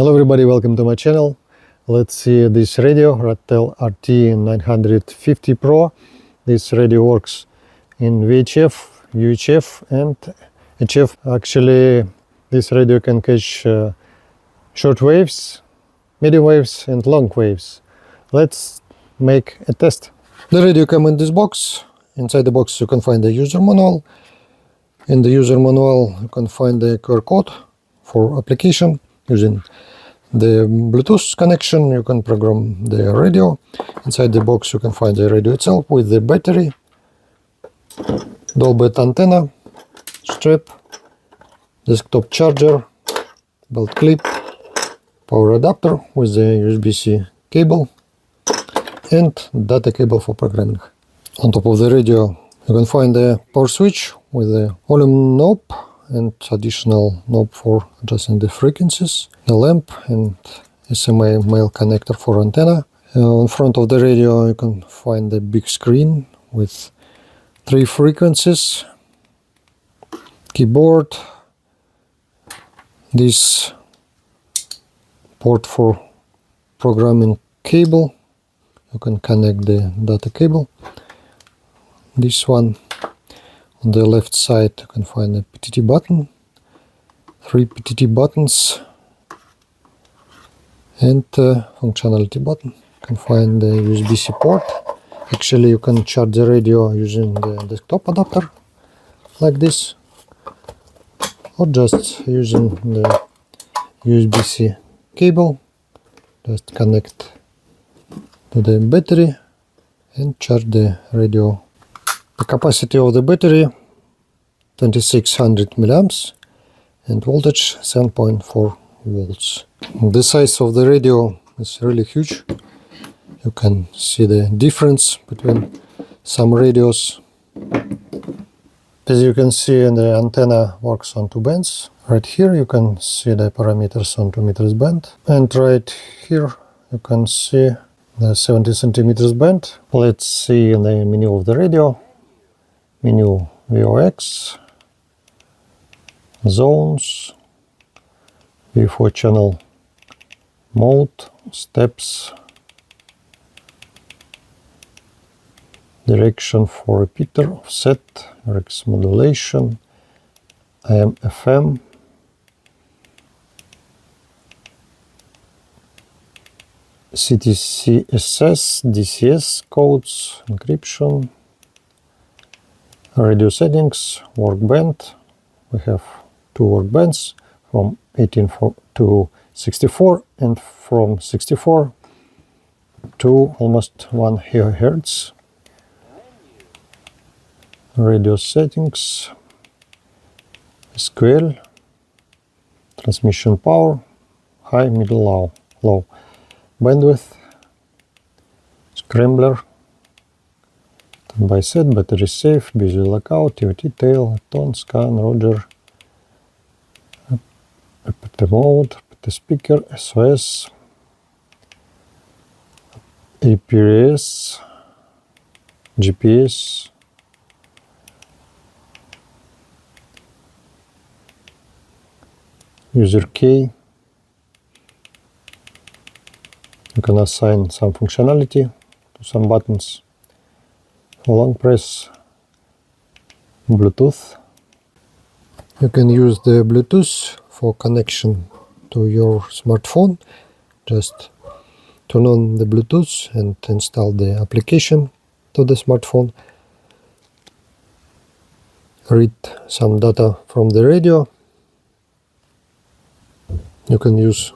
Hello everybody, welcome to my channel. Let's see this radio, Radtel RT950pro. This radio works in VHF, UHF and HF. Actually, this radio can catch short waves, medium waves and long waves. Let's make a test. The radio comes in this box. Inside the box you can find the user manual. In the user manual you can find the QR code for application. Using the Bluetooth connection you can program the radio. Inside the box you can find the radio itself with the battery, dual-band antenna, strap, desktop charger, belt clip, power adapter with the USB-C cable and data cable for programming. On top of the radio you can find the power switch with the volume knob and additional knob for adjusting the frequencies, the lamp and SMA male connector for antenna. In front of the radio you can find the big screen with 3 frequencies, keyboard, this port for programming cable, you can connect the data cable, this one. On the left side you can find a PTT button, 3 PTT buttons and functionality button. You can find the USB-C port. Actually you can charge the radio using the desktop adapter like this, or just using the USB-C cable. Just connect to the battery and charge the radio. The capacity of the battery 2600 milliamps and voltage 7.4 volts. The size of the radio is really huge. You can see the difference between some radios. As you can see, the antenna works on 2 bands. Right here you can see the parameters on 2 meters band, and right here you can see the 70 centimeters band. Let's see in the menu of the radio. Menu VOX, zones, V4 channel mode, steps, direction for repeater, offset, RX modulation, AM FM, CTCSS, DCS codes, encryption, radio settings, workband. We have 2 workbands from 18 to 64 and from 64 to almost 1 GHz. Radio settings, SQL, transmission power, high, middle, low, bandwidth, scrambler, by set, battery safe, busy lockout, TVT tail, tone, scan, Roger, repeater mode, repeater speaker, SOS, APRS, GPS, user key. You can assign some functionality to some buttons. Long press, Bluetooth. You can use the Bluetooth for connection to your smartphone. Just turn on the Bluetooth and install the application to the smartphone. Read some data from the radio. You can use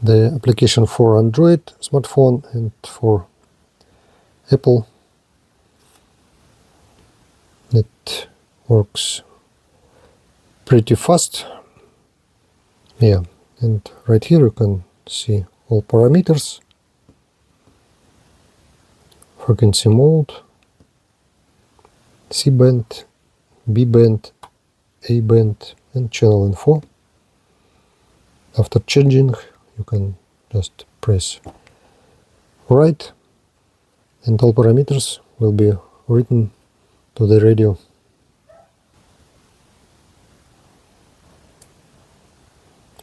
the application for Android smartphone and for Apple. It works pretty fast. Yeah, and right here you can see all parameters, frequency mode, C band, B band, A band and channel info. After changing you can just press right and all parameters will be written to the radio.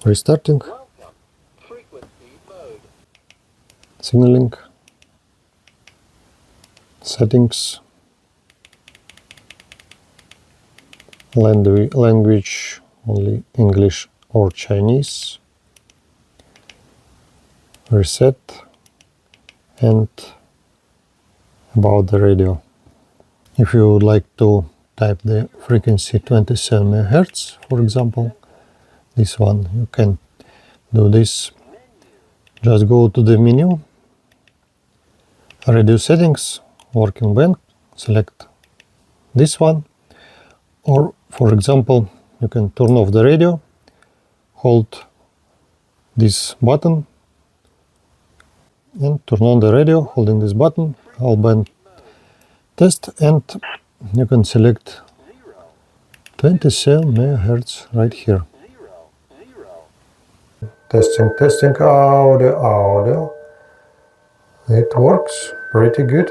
Restarting. signaling, settings, language only English or Chinese, reset, and about the radio. If you would like to type the frequency 27 MHz, for example, this one, you can do this. Just go to the menu, radio settings, working band, select this one, or for example, you can turn off the radio, hold this button and turn on the radio holding this button, all band test, and you can select 27 MHz right here. Testing, audio. It works pretty good.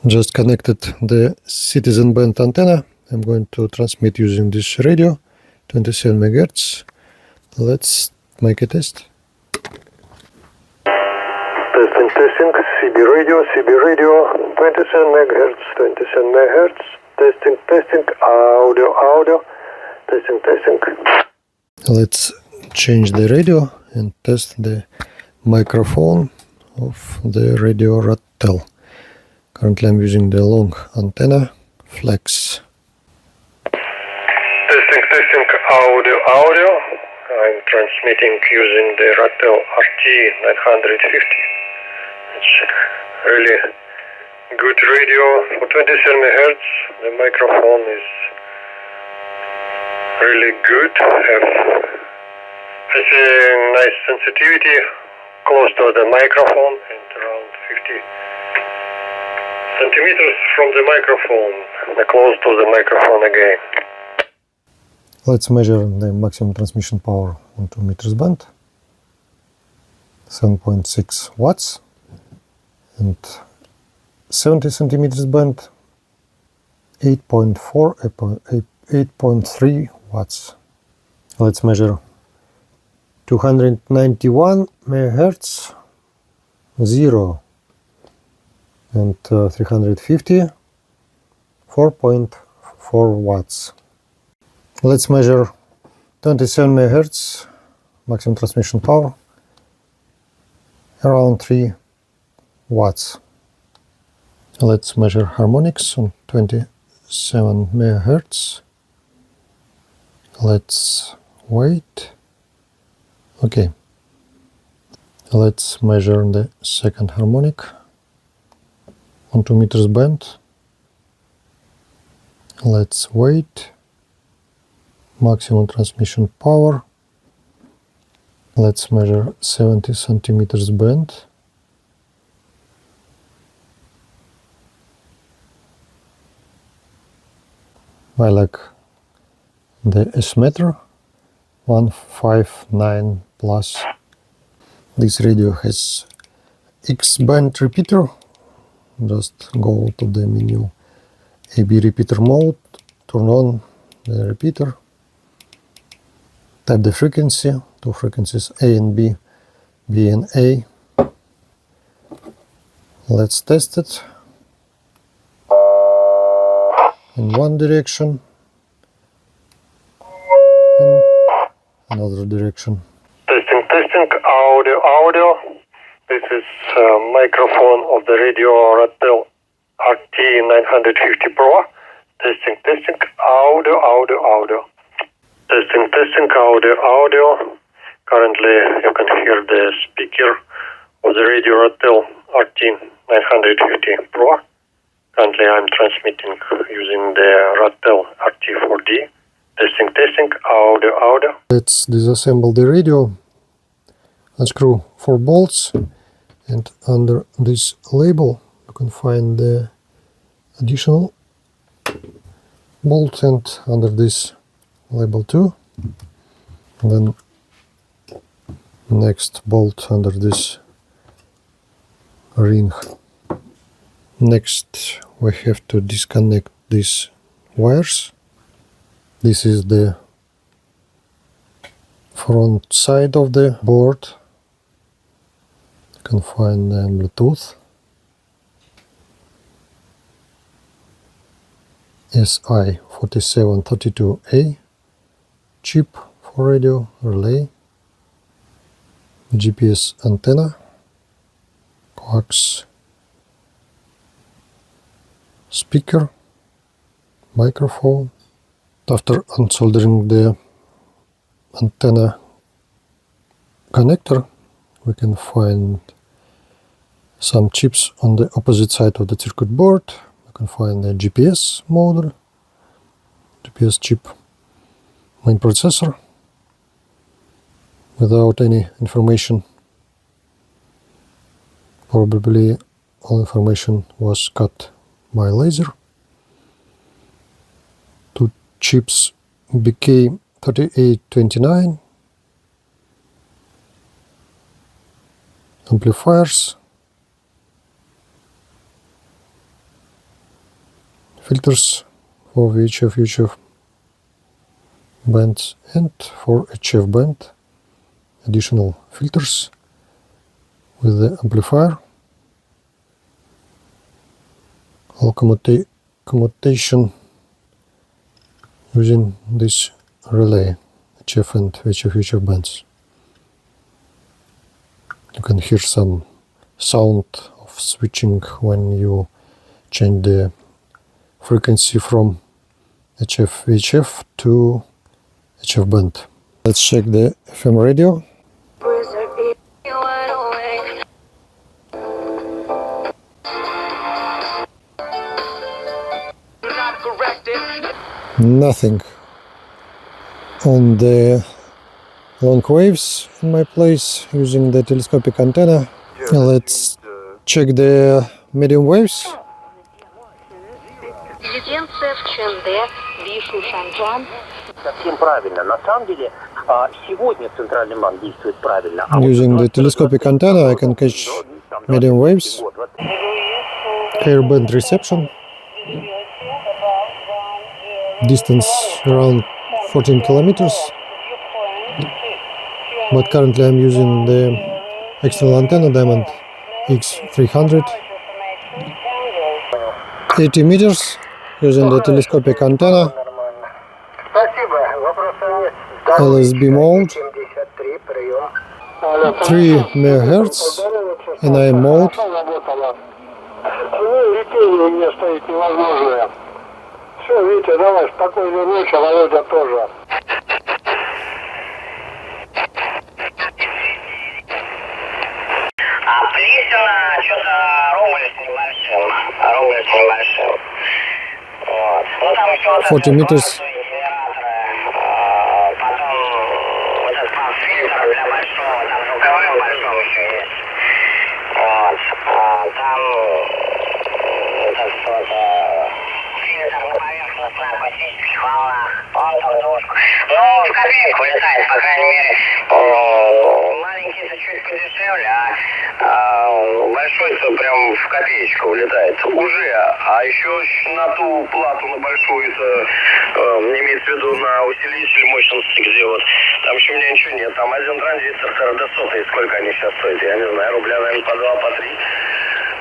Just connected the citizen band antenna. I'm going to transmit using this radio, 27 MHz. Let's make a test. Testing, CB radio, 27 MHz, testing, audio, testing. Let's change the radio and test the microphone of the radio Radtel. Currently I'm using the long antenna, flex. Testing, audio. I'm transmitting using the Radtel RT950. It's really good radio for 27 MHz. The microphone is really good. Has a nice sensitivity close to the microphone and around 50 centimeters from the microphone, close to the microphone again. Let's measure the maximum transmission power on 2 meters band, 7.6 watts, and 70 centimeters band, 8.3 watts. Let's measure 291 megahertz, 0, and 350, 4.4 watts. Let's measure 27 megahertz, maximum transmission power, around 3 watts. Let's measure harmonics on 27 megahertz. Let's wait. Okay. Let's measure the second harmonic on 2 meters band. Let's wait. Maximum transmission power. Let's measure 70 centimeters band. I like the S-meter 159 plus. This radio has X-band repeater. Just go to the menu AB repeater mode, turn on the repeater, type the frequency, two frequencies A and B, B and A. Let's test it in one direction and another direction. Testing, audio. This is microphone of the radio Radtel RT950pro. Testing, audio. Testing, audio. Currently you can hear the speaker of the radio Radtel RT950pro. Currently I'm transmitting using the Radtel RT4D. Testing, audio. Let's disassemble the radio, unscrew 4 bolts, and under this label you can find the additional bolt, and under this label too. And then next bolt under this ring. Next we have to disconnect these wires. This is the front side of the board. can find Bluetooth, SI4732A chip for radio relay, GPS antenna, coax speaker, microphone. After unsoldering the antenna connector, we can find some chips on the opposite side of the circuit board. We can find the GPS module, GPS chip, main processor, without any information. Probably all information was cut by laser. Two chips BK3829, amplifiers, filters for VHF, UHF bands, and for HF band additional filters with the amplifier. All commutation using this relay, HF and VHF, UHF bands. You can hear some sound of switching when you change the frequency from HF, VHF to HF band. Let's check the FM radio. Nothing on the long waves in my place using the telescopic antenna. Let's check the medium waves. Резиденция в Чэнде, Вишу, Шанчжан. Совсем правильно. На самом деле, сегодня Центральный банк действует правильно. Using the telescopic antenna, I can catch medium waves, airband reception, distance around 14 kilometers. But currently I'm using the external antenna Diamond X300, 80 meters using the telescopic antenna, LSB mode, 3 MHz, NI mode. Все, Витя, давай, спокойной ночи, Володя тоже. Плесина, что-то рубль с небольшим. Вот. Ну, там еще вот 40 meters. Потом этот фильтр для большого, там звуковым большом еще есть. Вот. Там этот вот фильтр на поверхностных акустических волнах. Он там двушку. Ну, в копейку вылетает, по крайней мере. Маленький-то чуть подешевле, а большой-то прям в копеечку влетает. Уже. А еще на ту плату, на большую-то, имеется в виду на усилитель мощности, где вот, там еще у меня ничего нет. Там один транзистор ТРД-100, сколько они сейчас стоят, я не знаю, рубля, наверное, по 2, по 3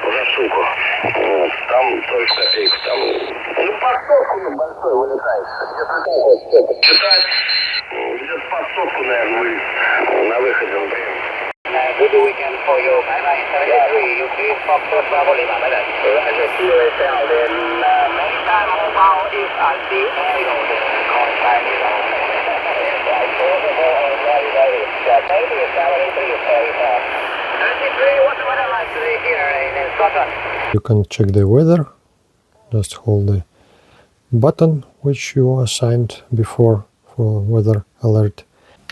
за штуку. Вот. Там только копейку. Там, ну, по 100 ну, большой вылетает. Где-то так вот читать, где-то по 100, наверное, вылез на выходе, например. Good weekend for you. Bye-bye. 73, you please pop the Bravo Lima. Bye-bye. Roger, QSL. Then next time mobile is at the aerial. Call sign is on. Maybe it's 73 is very fast. 73, what's the weather like today here in Scotland? You can check the weather. Just hold the button which you assigned before for weather alert.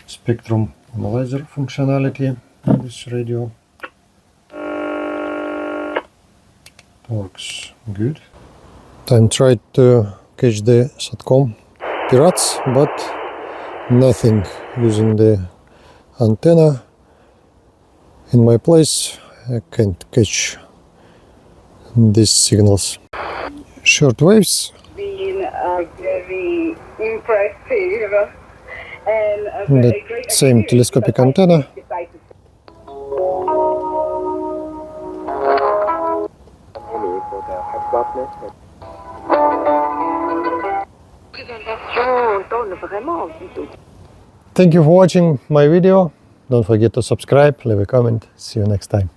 Spectrum analyzer functionality in this radio works good. I tried to catch the Satcom pirates, but nothing using the antenna. In my place I can't catch these signals. Short waves. Been very impressive. And The same telescopic antenna. On donne vraiment envie de... Thank you for watching my video. Don't forget to subscribe, leave a comment. See you next time.